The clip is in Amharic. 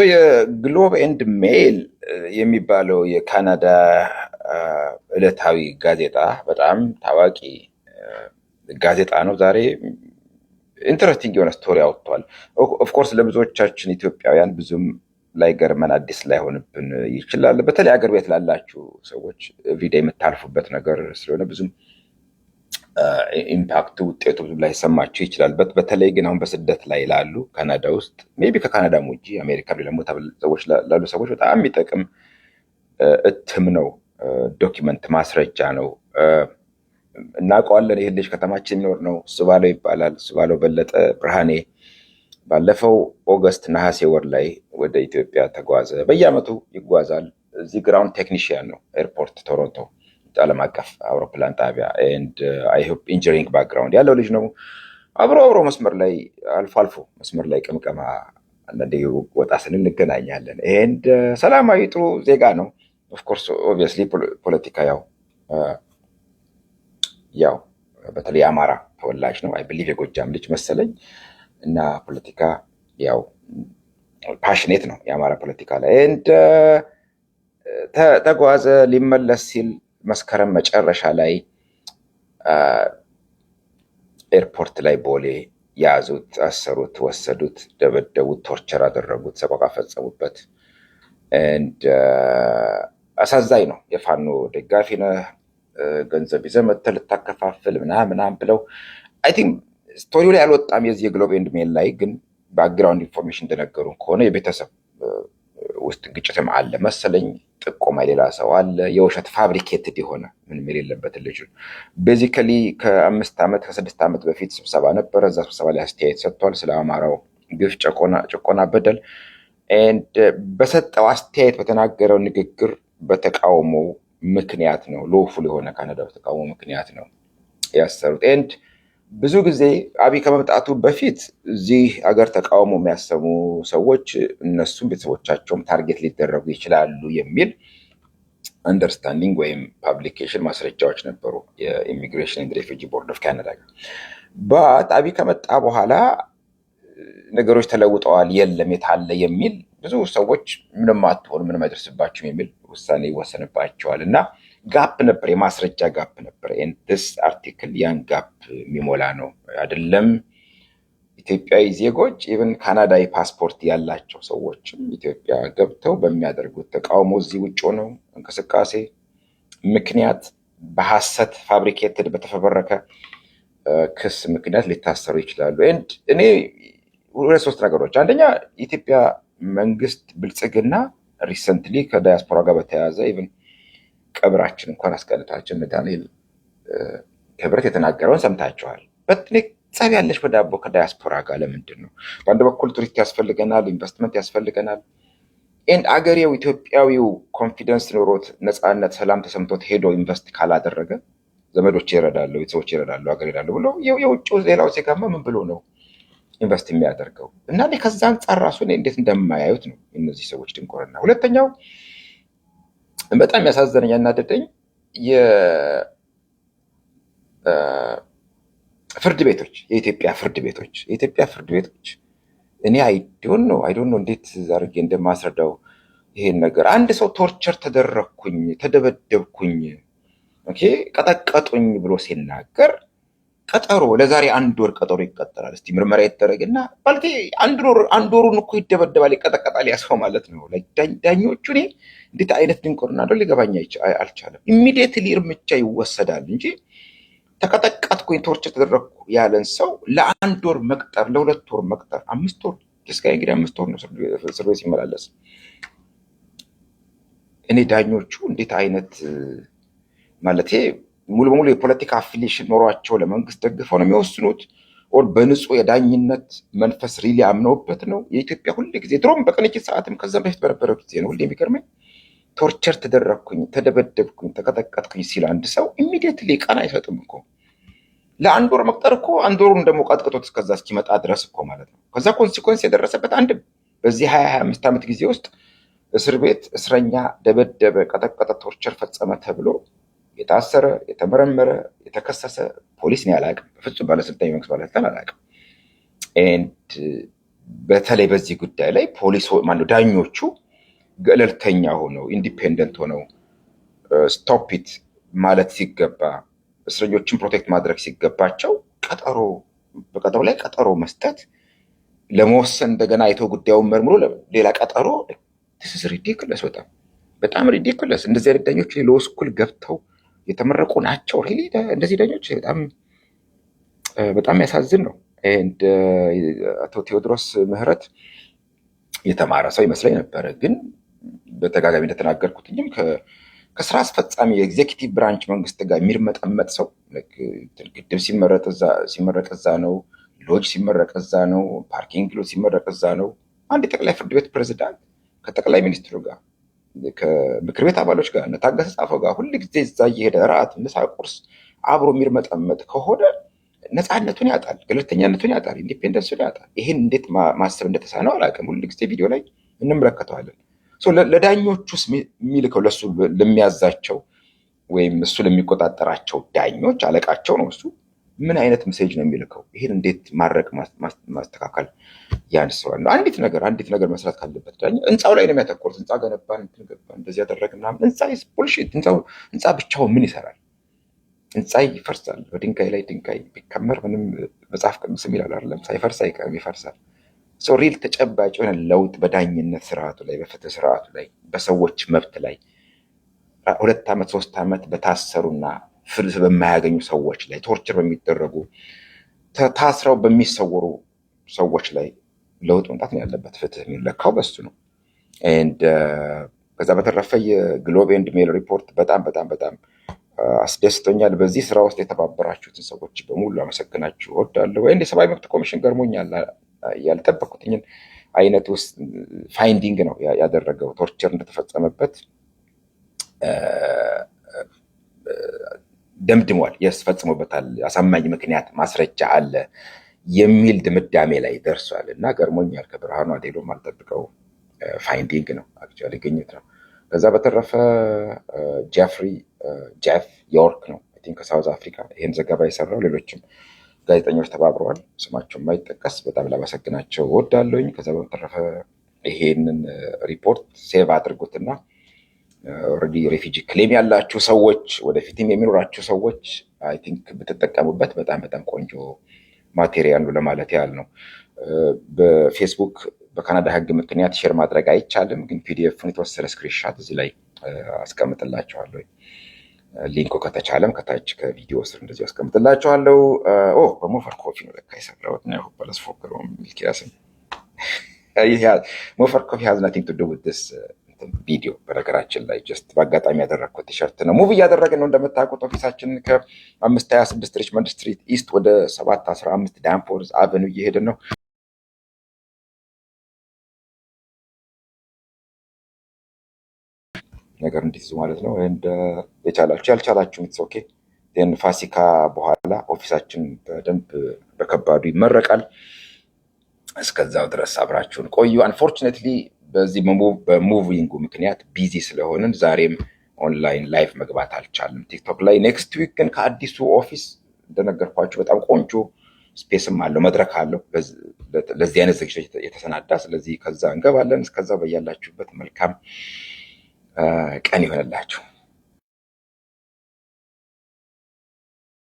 የግሎብ ኤንድ ሜል የሚባለው የካናዳ ዕለታዊ ጋዜጣ በጣም ታዋቂ ጋዜጣ ነው። ዛሬ ኢንተረስቲንግ የሆነ ስቶሪ አውጥቷል። ኦፍኮርስ ለብዙዎቻችን ኢትዮጵያውያን ብዙም ላይገርመን አዲስ ላይሆንብን ይችላል። በተለይ አገር ቤት ላላችሁ ሰዎች ኤቭሪዴይ የምታልፉበት ነገር ስለሆነ ብዙም ኢምፓክቱ ውጤቱ ብዙም ላይሰማችሁ ይችላል። በተለይ ግን አሁን በስደት ላይ ላሉ ካናዳ ውስጥ ሜይ ቢ ከካናዳም ውጭ አሜሪካ ደግሞ ላሉ ሰዎች በጣም የሚጠቅም እትም ነው። ዶኪመንት ማስረጃ ነው። እናውቀዋለን። ይህ ልጅ ከተማችን የሚኖር ነው። እሱ ባለው ይባላል። እሱ ባለው በለጠ ብርሃኔ ባለፈው ኦገስት ነሐሴ ወር ላይ ወደ ኢትዮጵያ ተጓዘ። በየአመቱ ይጓዛል። እዚህ ግራውንድ ቴክኒሽያን ነው ኤርፖርት ቶሮንቶ ዓለም አቀፍ አውሮፕላን ጣቢያ ኤንድ አይ ሆፕ ኢንጂነሪንግ ባክግራውንድ ያለው ልጅ ነው። አብሮ መስመር ላይ አልፎ አልፎ መስመር ላይ ቅምቀማ አንዳንዴ ወጣ ስንል እንገናኛለን። ኤንድ ሰላማዊ ጥሩ ዜጋ ነው። ኦፍኮርስ ኦብቪየስሊ ፖለቲካ ያው በተለይ የአማራ ተወላጅ ነው። አይ ብሊቭ የጎጃም ልጅ መሰለኝ እና ፖለቲካ ያው ፓሽኔት ነው የአማራ ፖለቲካ ላይ ኤንድ ተጓዘ። ሊመለስ ሲል መስከረም መጨረሻ ላይ ኤርፖርት ላይ ቦሌ ያዙት፣ አሰሩት፣ ወሰዱት፣ ደበደቡት፣ ቶርቸር አደረጉት፣ ሰቆቃ ፈጸሙበት። አሳዛኝ ነው። የፋኖ ደጋፊ ነህ፣ ገንዘብ ይዘህ መተህ ልታከፋፍል ምናምን ብለው አይ ቲንክ ስቶሪው ላይ አልወጣም። የዚህ የግሎብ ኤንድ ሜል ላይ ግን ባክግራውንድ ኢንፎርሜሽን እንደነገሩ ከሆነ የቤተሰብ ውስጥ ግጭትም አለ መሰለኝ። ጥቆማ የሌላ ሰው አለ። የውሸት ፋብሪኬትድ የሆነ ምንም የሌለበት ልጅ ቤዚካሊ ከ6 ዓመት በፊት ስብሰባ ነበረ። እዛ ስብሰባ ላይ አስተያየት ሰጥቷል ስለ አማራው ግፍ፣ ጭቆና፣ በደል ኤንድ በሰጠው አስተያየት በተናገረው ንግግር በተቃውሞ ምክንያት ነው ሎፉል የሆነ ካናዳ በተቃውሞ ምክንያት ነው ያሰሩት። ኤንድ ብዙ ጊዜ አብይ ከመምጣቱ በፊት እዚህ አገር ተቃውሞ የሚያሰሙ ሰዎች እነሱም ቤተሰቦቻቸውም ታርጌት ሊደረጉ ይችላሉ የሚል አንደርስታንዲንግ ወይም ፓብሊኬሽን ማስረጃዎች ነበሩ የኢሚግሬሽን ኤንድ ሬፊጂ ቦርድ ኦፍ ካናዳ ጋር። አብይ ከመጣ በኋላ ነገሮች ተለውጠዋል፣ የለም የታለ የሚል ብዙ ሰዎች ምንም አትሆኑ ምንም አይደርስባችሁም የሚል ውሳኔ ይወሰንባቸዋል እና ጋፕ ነበር፣ የማስረጃ ጋፕ ነበር። ስ አርቲክል ያን ጋፕ የሚሞላ ነው። አይደለም ኢትዮጵያዊ ዜጎች ኢቨን ካናዳዊ ፓስፖርት ያላቸው ሰዎችም ኢትዮጵያ ገብተው በሚያደርጉት ተቃውሞ እዚህ ውጭ ሆነው እንቅስቃሴ ምክንያት በሐሰት ፋብሪኬትድ በተፈበረከ ክስ ምክንያት ሊታሰሩ ይችላሉ። እኔ 2-3 ነገሮች፣ አንደኛ የኢትዮጵያ መንግስት ብልጽግና ሪሰንትሊ ከዳያስፖራ ጋር በተያያዘ ኢቨን ቀብራችን እንኳን አስቀልታችን ዳንኤል ክብረት የተናገረውን ሰምታችኋል። በትልቅ ጸብ ያለች በዳቦ ከዳያስፖራ ጋር ለምንድን ነው? በአንድ በኩል ቱሪስት ያስፈልገናል፣ ኢንቨስትመንት ያስፈልገናል። አገሬው ኢትዮጵያዊው ኮንፊደንስ ኖሮት ነፃነት፣ ሰላም ተሰምቶት ሄዶ ኢንቨስት ካላደረገ ዘመዶች ይረዳሉ፣ ቤተሰቦች ይረዳሉ፣ ሀገር ይረዳሉ ብሎ የውጭው ሌላው ዜጋማ ምን ብሎ ነው ኢንቨስት የሚያደርገው? እና ከዛ አንጻር ራሱ እንዴት እንደማያዩት ነው እነዚህ ሰዎች ድንቁርና። ሁለተኛው በጣም ያሳዘነኝ ያናደደኝ ፍርድ ቤቶች፣ የኢትዮጵያ ፍርድ ቤቶች እኔ አይዶን ነው እንዴት አድርጌ እንደማስረዳው ይሄን ነገር። አንድ ሰው ቶርቸር ተደረግኩኝ፣ ተደበደብኩኝ፣ ቀጠቀጡኝ ብሎ ሲናገር ቀጠሮ ለዛሬ 1 ወር ቀጠሮ ይቀጠራል። እስቲ ምርመራ ይደረግና ማለት አንድ ወሩን እኮ ይደበደባል፣ ይቀጠቀጣል ያሰው ማለት ነው። ዳኞቹ እኔ እንዴት አይነት ድንቁርና እንደው ሊገባኝ አልቻለም። ኢሚዲየትሊ እርምጃ ይወሰዳል እንጂ ተቀጠቀጥኩኝ፣ ቶርቸር ተደረግኩ ያለን ሰው ለ1 ወር መቅጠር፣ ለ2 ወር መቅጠር፣ 5 ወር እስከ እንግዲህ 5 ወር ነው እስር ቤት ሲመላለስ። እኔ ዳኞቹ እንዴት አይነት ማለቴ ሙሉ በሙሉ የፖለቲካ አፊሊሽን ኖሯቸው ለመንግስት ደግፈው ነው የሚወስኑት? ኦር በንጹህ የዳኝነት መንፈስ ሪሊ አምነውበት ነው? የኢትዮጵያ ሁሉ ጊዜ ድሮም በቅንጅት ሰዓትም ከዛም በፊት በነበረው ጊዜ ነው ሁሌ የሚገርመኝ ቶርቸር ተደረግኩኝ፣ ተደበደብኩኝ፣ ተቀጠቀጥኩኝ ሲል አንድ ሰው ኢሚዲየትሊ ቀን አይሰጥም እኮ። ለ1 ወር መቅጠር እኮ 1 ወሩን ደግሞ ቀጥቅጦት እስከዛ እስኪመጣ ድረስ እኮ ማለት ነው። ከዛ ኮንሲኮንስ የደረሰበት አንድም በዚህ 20-25 ዓመት ጊዜ ውስጥ እስር ቤት እስረኛ ደበደበ፣ ቀጠቀጠ፣ ቶርቸር ፈጸመ ተብሎ የታሰረ የተመረመረ የተከሰሰ ፖሊስ ነው ያላቅም። በፍጹም ባለስልጣን የመንግስት ባለስልጣን አላቅም። በተለይ በዚህ ጉዳይ ላይ ዳኞቹ ገለልተኛ ሆነው ኢንዲፔንደንት ሆነው ስቶፒት ማለት ሲገባ እስረኞችን ፕሮቴክት ማድረግ ሲገባቸው በቀጠሮ ላይ ቀጠሮ መስጠት ለመወሰን እንደገና አይቶ ጉዳዩን መርምሮ ሌላ ቀጠሮ ሪዲክለስ በጣም ሪዲክለስ። እንደዚህ አይነት ዳኞች ሎ ስኩል ገብተው የተመረቁ ናቸው። እንደዚህ ዳኞች በጣም ያሳዝን ነው። አቶ ቴዎድሮስ ምህረት የተማረ ሰው ይመስለኝ ነበረ፣ ግን በተጋጋሚ እንደተናገርኩትኝም ከስራ አስፈጻሚ የኤግዜኪቲቭ ብራንች መንግስት ጋር የሚርመጠመጥ ሰው ግድብ ሲመረቅ እዛ ነው፣ ሎጅ ሲመረቅ እዛ ነው፣ ፓርኪንግ ሎጅ ሲመረቅ እዛ ነው። አንድ የጠቅላይ ፍርድ ቤት ፕሬዝዳንት ከጠቅላይ ሚኒስትሩ ጋር ከምክር ቤት አባሎች ጋር እነ ታገሰ ጻፈው ጋር ሁል ጊዜ እዛ እየሄደ ራት፣ ምሳ፣ ቁርስ አብሮ የሚርመጠመጥ ከሆነ ነፃነቱን ያጣል፣ ገለልተኛነቱን ያጣል፣ ኢንዲፔንደንሱን ያጣል። ይህን እንዴት ማሰብ እንደተሳነው አላውቅም። ሁል ጊዜ ቪዲዮ ላይ እንመለከተዋለን። ለዳኞቹስ የሚልከው ለሱ ለሚያዛቸው ወይም እሱ ለሚቆጣጠራቸው ዳኞች አለቃቸው ነው። እሱ ምን አይነት ሜሴጅ ነው የሚልከው? ይህን እንዴት ማድረግ ማስተካከል ያንሰዋል። አንዲት ነገር መስራት ካለበት ዳኛ ህንፃው ላይ ነው የሚያተኮሩት። ህንፃ ገነባን፣ እንደዚህ ያደረግን ምናምን። ህንፃ ቡልሺት። ህንፃ ብቻውን ምን ይሰራል? ህንፃ ይፈርሳል። በድንጋይ ላይ ድንጋይ ቢከመር ምንም መጽሐፍ ቅዱስ ይላል አይደለም? ሳይፈርስ አይቀርም፣ ይፈርሳል። ሪል ተጨባጭ የሆነ ለውጥ በዳኝነት ስርዓቱ ላይ፣ በፍትህ ስርዓቱ ላይ፣ በሰዎች መብት ላይ 2 ዓመት 3 ዓመት በታሰሩና ፍርድ በማያገኙ ሰዎች ላይ፣ ቶርቸር በሚደረጉ ታስረው በሚሰወሩ ሰዎች ላይ ለውጥ መምጣት ነው ያለበት። ፍትህ የሚለካው በሱ ነው። ከዛ በተረፈ የግሎብ ኤንድ ሜል ሪፖርት በጣም አስደስቶኛል። በዚህ ስራ ውስጥ የተባበራችሁትን ሰዎች በሙሉ አመሰግናችሁ እወዳለሁ። የሰብአዊ መብት ኮሚሽን ገርሞኛል። ያልጠበኩትኝን አይነት ውስጥ ፋይንዲንግ ነው ያደረገው። ቶርቸር እንደተፈጸመበት ደምድሟል። ፈጽሞበታል፣ አሳማኝ ምክንያት ማስረጃ አለ የሚል ድምዳሜ ላይ ደርሷል እና ገርሞኛል። ከብርሃኑ አዴሎም አልጠብቀው ፋይንዲንግ ነው፣ አክቹዋሊ ግኝት ነው። ከዛ በተረፈ ጄፍ ዮርክ ነው ከሳውዝ አፍሪካ ይህን ዘገባ የሰራው። ሌሎችም ጋዜጠኞች ተባብረዋል፣ ስማቸው የማይጠቀስ በጣም ላመሰግናቸው እወዳለሁኝ። ከዛ በተረፈ ይሄንን ሪፖርት ሴቭ አድርጉትና ኦልሬዲ ሬፊጂ ክሌም ያላችሁ ሰዎች፣ ወደፊትም የሚኖራችሁ ሰዎች አይ ቲንክ ብትጠቀሙበት በጣም ቆንጆ ማቴሪያል ነው ለማለት ያህል ነው። በፌስቡክ በካናዳ ሕግ ምክንያት ሼር ማድረግ አይቻልም፣ ግን ፒዲኤፍን የተወሰነ ስክሪንሻት እዚህ ላይ አስቀምጥላችኋለሁ። ሊንኩ ከተቻለም ከታች ከቪዲዮ ስር እንደዚህ አስቀምጥላችኋለሁ። በሞፈር ኮፊ ነው ለካ የሰራሁት ነው። በለስ ፎክረው ሚልኪያስን ሞፈር ኮፊ ሃዝ ናቲንግ ቱ ዱ ዊዝ ዲስ ቪዲዮ። በነገራችን ላይ ጀስት በአጋጣሚ ያደረግኩት ቲሸርት ነው። ሙቭ እያደረግን ነው እንደምታውቁት። ኦፊሳችንን ከ526 ሪችመንድ ስትሪት ኢስት ወደ 715 ዳንፎርዝ አቨኑ እየሄድን ነው። ነገር እንዲይዙ ማለት ነው። የቻላችሁ ያልቻላችሁ ኢትስ ኦኬ። ፋሲካ በኋላ ኦፊሳችን በደንብ በከባዱ ይመረቃል። እስከዛው ድረስ አብራችሁን ቆዩ። አንፎርቹኔትሊ በዚህ በሙቪንጉ ምክንያት ቢዚ ስለሆንን ዛሬም ኦንላይን ላይቭ መግባት አልቻልም ቲክቶክ ላይ። ኔክስት ዊክ ግን ከአዲሱ ኦፊስ እንደነገርኳችሁ በጣም ቆንጆ ስፔስም አለው፣ መድረክ አለው ለዚህ አይነት ዝግጅት የተሰናዳ። ስለዚህ ከዛ እንገባለን። እስከዛ በያላችሁበት መልካም ቀን ይሆንላችሁ።